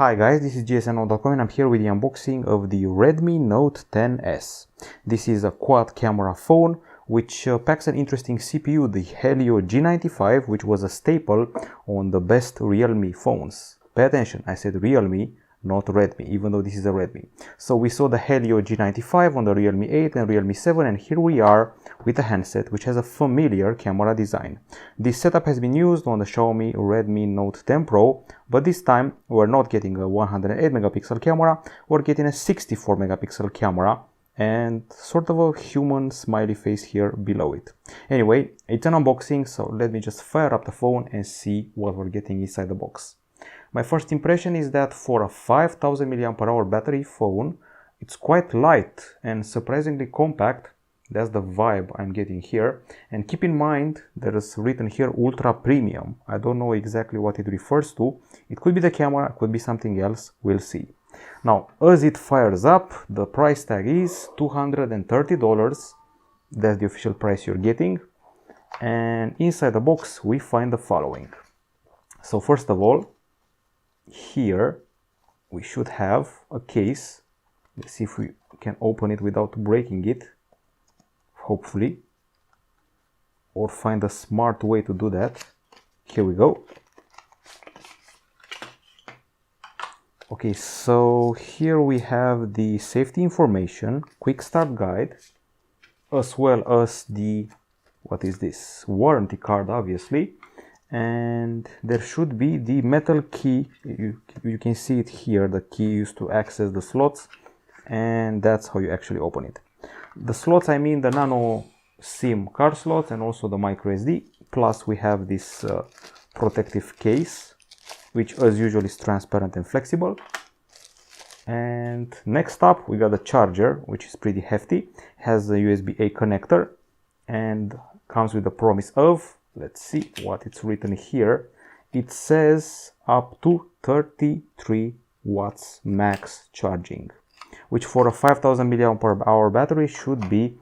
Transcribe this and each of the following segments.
Hi guys, this is gsno.com and I'm here with the unboxing of the Redmi Note 10s. This is a quad camera phone which packs an interesting CPU, the Helio G95, which was a staple on the best Realme phones. Pay attention, I said Realme, not Redmi, even though this is a Redmi. So we saw the Helio G95 on the Realme 8 and Realme 7, and here we are with a handset which has a familiar camera design. This setup has been used on the Xiaomi Redmi Note 10 Pro, but this time we're not getting a 108 megapixel camera, we're getting a 64 megapixel camera and sort of a human smiley face here below it. Anyway, it's an unboxing, so let me just fire up the phone and see what we're getting inside the box. My first impression is that for a 5000 mAh battery phone, it's quite light and surprisingly compact. That's the vibe I'm getting here. And keep in mind, there is written here ultra premium. I don't know exactly what it refers to. It could be the camera, it could be something else, we'll see. Now, as it fires up, the price tag is $230. That's the official price you're getting. And inside the box, we find the following. So first of all, here we should have a case. Let's see if we can open it without breaking it, hopefully, or find a smart way to do that. Here we go. Okay, so here we have the safety information, quick start guide, as well as the, what is this, warranty card, obviously. And there should be the metal key. You can see it here, the key used to access the slots, and that's how you actually open it. The slots, I mean the nano SIM card slots and also the microSD, plus we have this protective case, which as usual is transparent and flexible. And next up we got the charger, which is pretty hefty, has a USB-A connector and comes with the promise of, let's see what it's written here. It says up to 33 watts max charging, which for a 5000 mAh battery should be,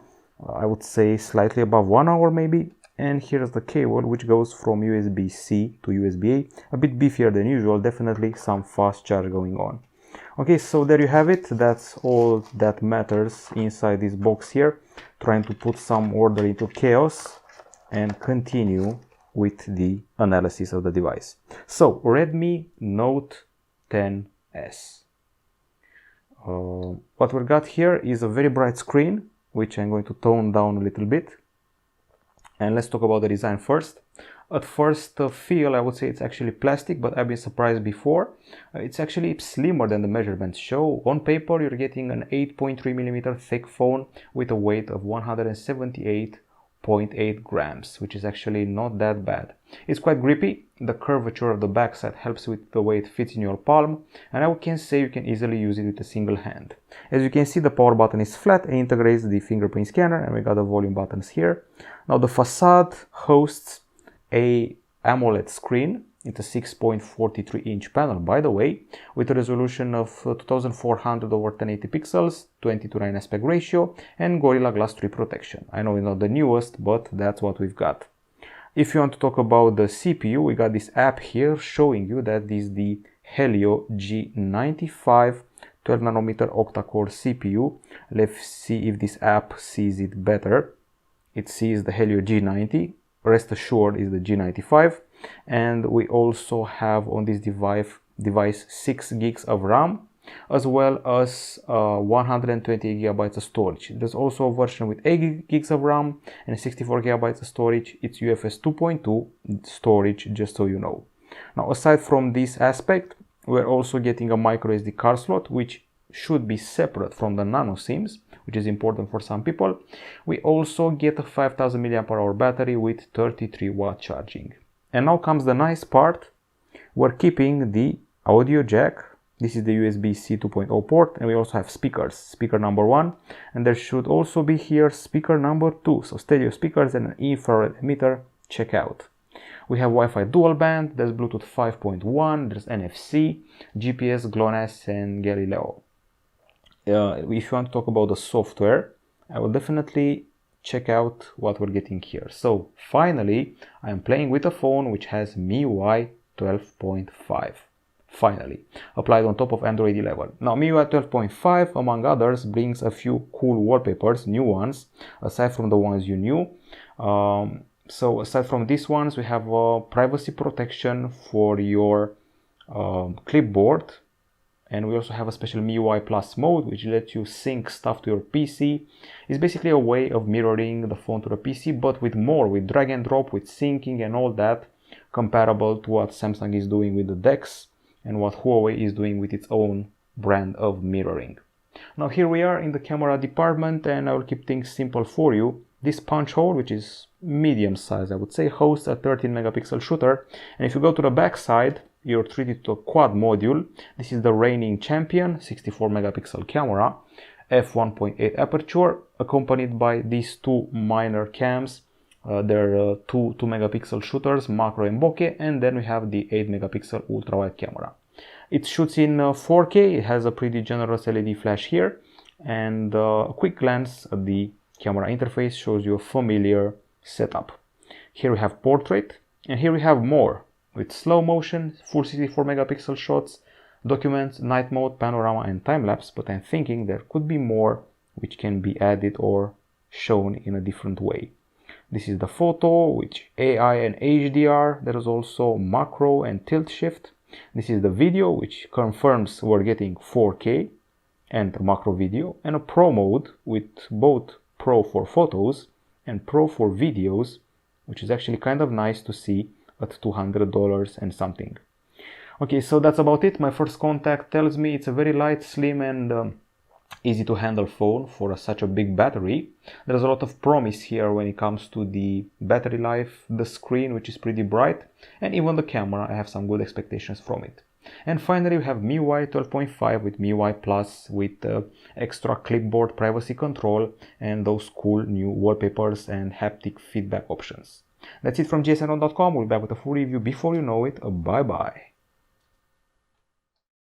I would say, slightly above 1 hour maybe. And here's the cable, which goes from USB-C to USB-A, a bit beefier than usual, definitely some fast charge going on. Okay, so there you have it. That's all that matters inside this box here. Trying to put some order into chaos and continue with the analysis of the device. So, Redmi Note 10s. What we got here is a very bright screen, which I'm going to tone down a little bit. And let's talk about the design first. At first feel, I would say it's actually plastic, but I've been surprised before. It's actually slimmer than the measurements show. On paper, you're getting an 8.3mm thick phone with a weight of 178.8 grams, which is actually not that bad. It's quite grippy. The curvature of the backside helps with the way it fits in your palm, and I can say you can easily use it with a single hand. As you can see, the power button is flat and integrates the fingerprint scanner, and we got the volume buttons here. Now the facade hosts a AMOLED screen. It's a 6.43 inch panel, by the way, with a resolution of 2400 over 1080 pixels, 20:9 aspect ratio, and Gorilla Glass 3 protection. I know it's not the newest, but that's what we've got. If you want to talk about the CPU, we got this app here showing you that this is the Helio G95 12 nanometer octa-core CPU. Let's see if this app sees it better. It sees the Helio G90. Rest assured is the G95, and we also have on this device 6 gigs of RAM, as well as 120 gigabytes of storage. There's also a version with 8 gigs of RAM and 64 gigabytes of storage. It's UFS 2.2 storage, just so you know. Now, aside from this aspect, we're also getting a microSD card slot, which should be separate from the nano SIMs, which is important for some people. We also get a 5000 mAh battery with 33 watt charging. And now comes the nice part. We're keeping the audio jack. This is the USB-C 2.0 port, and we also have speakers. Speaker number 1, and there should also be here speaker number 2. So stereo speakers and an infrared emitter. Check out. We have Wi-Fi dual band. There's Bluetooth 5.1. There's NFC, GPS, GLONASS, and Galileo. If you want to talk about the software, I will definitely check out what we're getting here. So finally, I'm playing with a phone which has MIUI 12.5. finally, applied on top of Android 11. Now, MIUI 12.5, among others, brings a few cool wallpapers, new ones, aside from the ones you knew. So aside from these ones, we have privacy protection for your clipboard, and we also have a special MIUI Plus mode, which lets you sync stuff to your PC. It's basically a way of mirroring the phone to the PC, but with more, with drag and drop, with syncing and all that, comparable to what Samsung is doing with the DeX and what Huawei is doing with its own brand of mirroring. Now here we are in the camera department, and I will keep things simple for you. This punch hole, which is medium size, I would say, hosts a 13 megapixel shooter, and if you go to the back side, you're treated to a quad module. This is the reigning champion, 64 megapixel camera, f1.8 aperture, accompanied by these two minor cams. They're two 2 megapixel shooters, macro and bokeh, and then we have the 8 megapixel ultrawide camera. It shoots in 4K, it has a pretty generous LED flash here, and a quick glance at the camera interface shows you a familiar setup. Here we have portrait, and here we have more, with slow motion, full 64 megapixel shots, documents, night mode, panorama and time-lapse, but I'm thinking there could be more which can be added or shown in a different way. This is the photo, which AI and HDR. There is also macro and tilt shift. This is the video, which confirms we're getting 4K and macro video, and a pro mode with both pro for photos and pro for videos, which is actually kind of nice to see at $200 and something. Okay, so that's about it. My first contact tells me it's a very light, slim and easy to handle phone for such a big battery. There's a lot of promise here when it comes to the battery life, the screen, which is pretty bright, and even the camera. I have some good expectations from it. And finally, we have MIUI 12.5 with MIUI Plus, with extra clipboard privacy control and those cool new wallpapers and haptic feedback options. That's it from gsn.com. We'll be back with a full review before you know it. Bye bye.